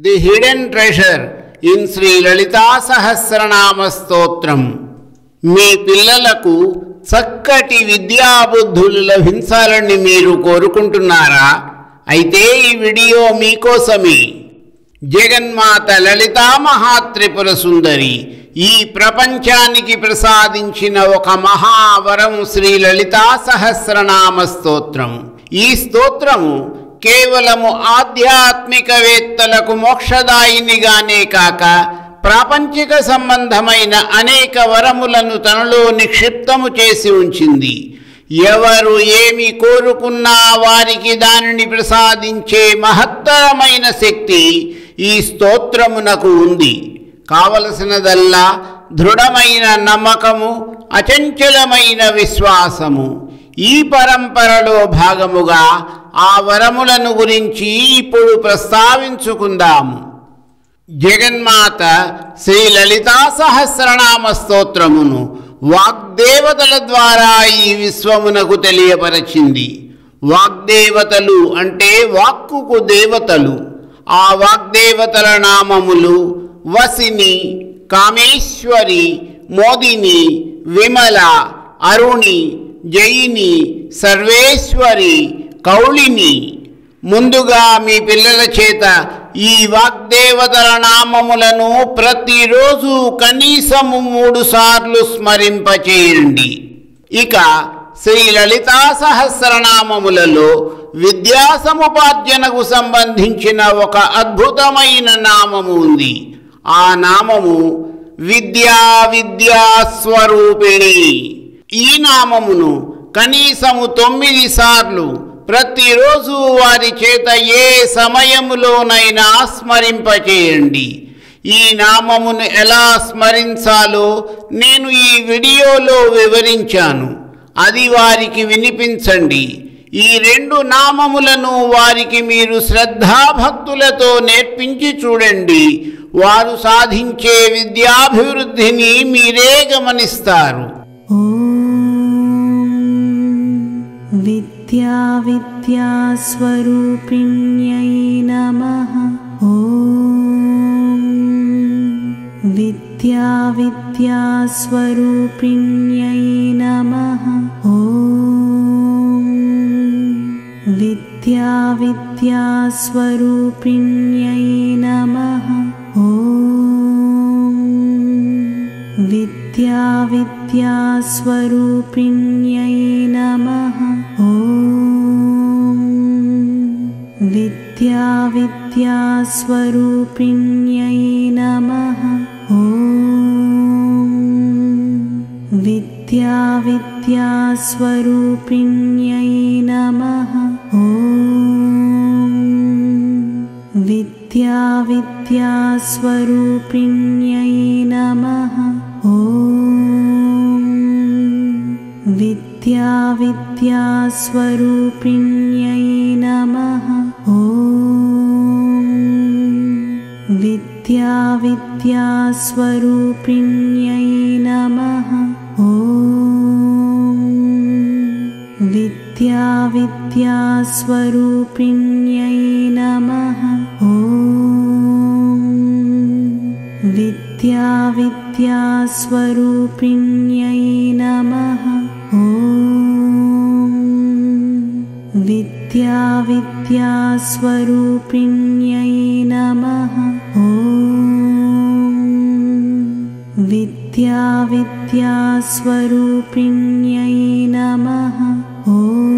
The hidden treasure in Shri Lalita Sahasranama Stotram. మీ పిల్లలకు చక్కటి విద్యాబుద్ధులు లభించాలని మీరు కోరుకుంటున్నారా? అయితే ఈ వీడియో మీకోసమే. జగన్మాత లలితా మహాత్రిపుర సుందరి ఈ ప్రపంచానికి ప్రసాదించిన ఒక మహావరం శ్రీ లలితా సహస్రనామ స్తోత్రం. ఈ స్తోత్రము కేవలము ఆధ్యాత్మికవేత్తలకు మోక్షదాయినిగానే కాక ప్రాపంచిక సంబంధమైన అనేక వరములను తనలో నిక్షిప్తము చేసి ఉంచింది. ఎవరు ఏమి కోరుకున్నా వారికి దానిని ప్రసాదించే మహత్తరమైన శక్తి ఈ స్తోత్రమునకు ఉంది. కావలసినదల్లా దృఢమైన నమ్మకము, అచంచలమైన విశ్వాసము. ఈ పరంపరలో భాగముగా ఆ వరములను గురించి ఇప్పుడు ప్రస్తావించుకుందాము. జగన్మాత శ్రీ లలితా సహస్రనామ స్తోత్రమును వాగ్దేవతల ద్వారా ఈ విశ్వమునకు తెలియపరచింది. వాగ్దేవతలు అంటే వాక్కుకు దేవతలు. ఆ వాగ్దేవతల నామములు వసిని, కామేశ్వరి, మోదిని, విమల, అరుణి, జయిని, సర్వేశ్వరి, కౌళిని. ముందుగా మీ పిల్లల చేత ఈ వాగ్దేవతల నామములను ప్రతిరోజు కనీసము 3 సార్లు స్మరింపచేయండి. ఇక శ్రీ లలితా సహస్రనామములలో విద్యా సముపార్జనకు సంబంధించిన ఒక అద్భుతమైన నామము ఉంది. ఆ నామము విద్యాస్వరూపిణి. ఈ నామమును కనీసము 9 సార్లు ప్రతిరోజు వారి చేత ఏ సమయములోనైనా స్మరింపచేయండి. ఈ నామమును ఎలా స్మరించాలో నేను ఈ వీడియోలో వివరించాను. అది వారికి వినిపించండి. ఈ 2 నామములను వారికి మీరు శ్రద్ధాభక్తులతో నేర్పించి చూడండి. వారు సాధించే విద్యాభివృద్ధిని మీరే గమనిస్తారు. విద్యాస్వరూపిణ్యై నమః. ఓం విద్యాస్వరూపిణ్యై నమః. ఓం విద్యాస్వరూపిణ్యై నమః. ఓం విద్యాస్వరూపిణ్యై నమః. ఓం విద్యాస్వరూపిణ్యై నమః. ఓం విద్యాస్వరూపిణ్యై నమః. ఓం విద్యాస్వరూపిణ్యై నమః. ఓం విద్యాస్వరూపిణ్యై నమః. ఓం విద్యాస్వరూపిణ్యై నమః. ఓం విద్యాస్వరూపిణ్యై నమః. ఓం విద్యాస్వరూపిణ్యై నమః. ఓం విద్యాస్వరూపిణ్యై నమః. ఓం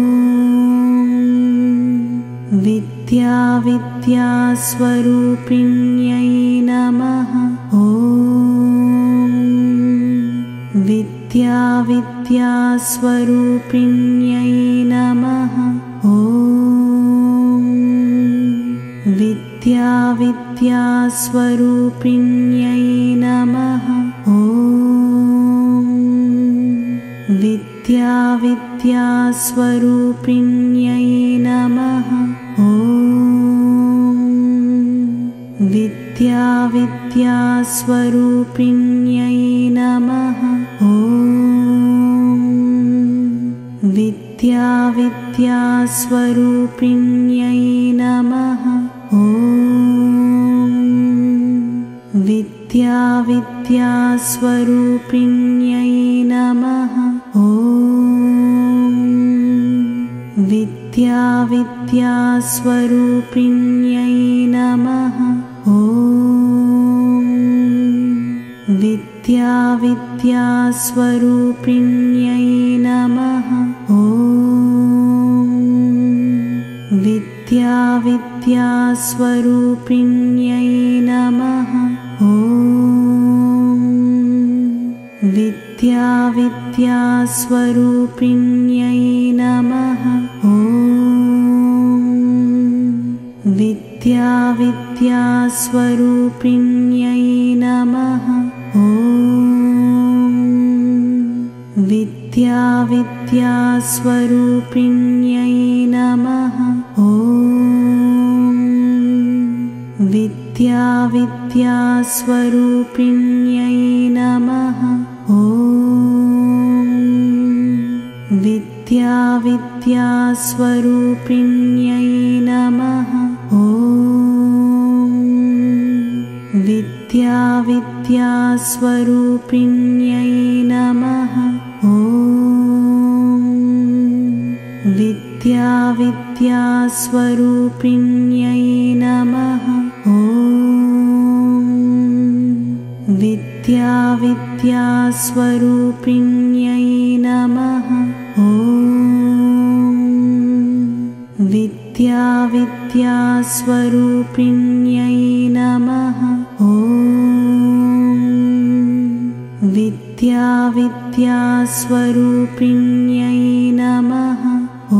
విద్యాస్వరూపిణ్యై నమః. ఓం విద్యాస్వరూపిణ్యై నమః. ఓం విద్యాస్వరూపిణ్యై నమః. ఓం విద్యాస్వరూపిణ్యై నమః. ఓం విద్యాస్వరూపిణ్యై నమః. ఓం విద్యాస్వరూపిణ్యై నమః. ఓం విద్యాస్వరూపిణ్యై నమః. ఓం विद्यास्वरूपिण्यै नमः। ॐ विद्यास्वरूपिण्यै नमः। ॐ विद्यास्वरूपिण्यै नमः। ॐ विद्यास्वरूपिण्यै नमः। ॐ विद्यास्वरूपिण्यै नमः। ॐ विद्यास्वरूपिण्यै नमः। ॐ विद्यास्वरूपिण्यै नमः। ॐ विद्यास्वरूपिण्यै नमः। ॐ विद्यास्वरूपिण्यै नमः। ॐ विद्यास्वरूपिण्यै नमः। ॐ विद्यास्वरूपिण्यै नमः। ॐ विद्यास्वरूपिण्यै नमः। ॐ विद्यास्वरूपिण्यै नमः। ॐ विद्यास्वरूपिण्यै नमः। ॐ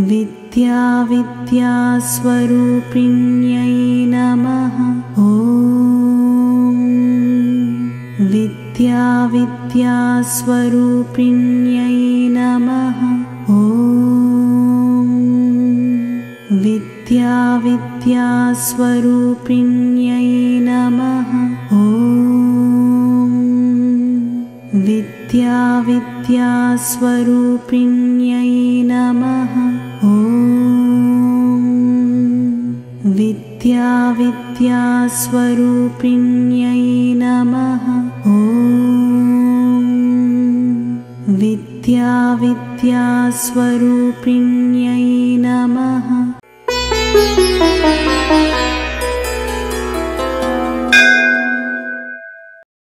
विद्यास्वरूपिण्यै नमः। ॐ विद्यास्वरूपिण्यै नमः। ॐ विद्यास्वरूपिण्यै नमः। ॐ विद्यास्वरूपिण्यै नमः। ॐ विद्यास्वरूपिण्यै नमः। ॐ विद्यास्वरूपिण्यै नमः।